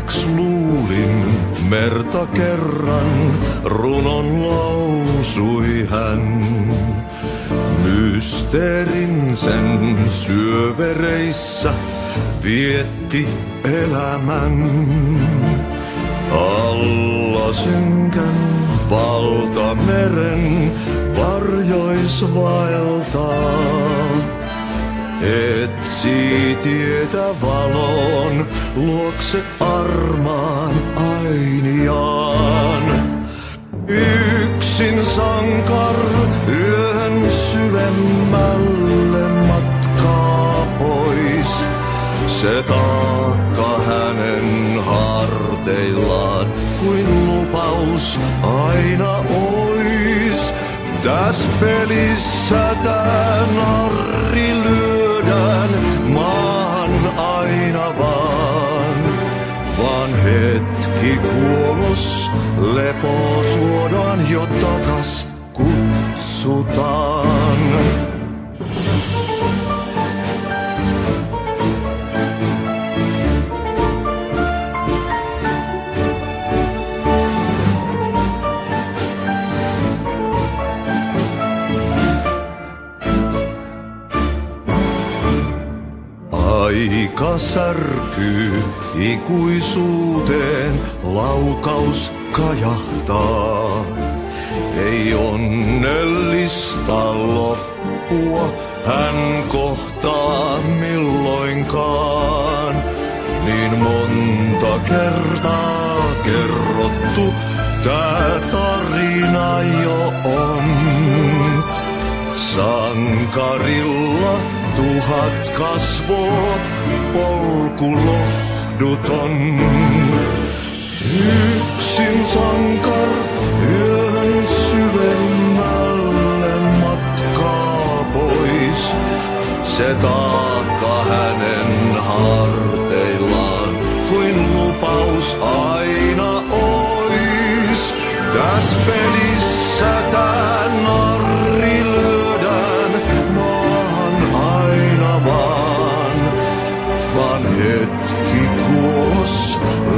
Ensiksi luulin merta kerran, runon lausui hän. Mysteerin sen syövereissä vietti elämän. Alla synkän valtameren varjois vaeltaa. Etsii tietä valon luokse armaan ainiaan. Yksin sankar yön syvemmälle matkaa pois. Se taakka hänen harteillaan kuin lupaus aina ois. Täs pelissä tää narri lyödään maahan aina vaan hetki kuolos lepo suodaan jo takas kutsutaan. Aika särkyy ikuisuuteen, laukaus kajahtaa. Ei onnellista loppua hän kohtaa milloinkaan. Niin monta kertaa kerrottu tää tarina jo on. Sankarilla 1000 kasvoo, polku lohduton. Yksin sankar yön syvemmälle matkaa pois. Se taakka hänen harteillaan kuin lupaus aina ois. Täs pelissä tää narri lyödään maahan aina vaan hetki kuolos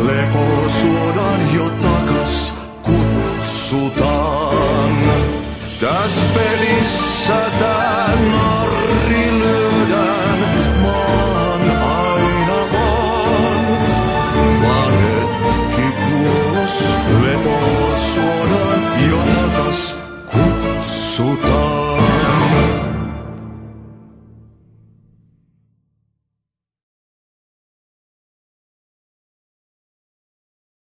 lepo suodaan jo takas kutsutaan. Täs pelissä tää narri lyödään maahan aina vaan hetki kuolos lepo suodaan jo takas kutsutaan.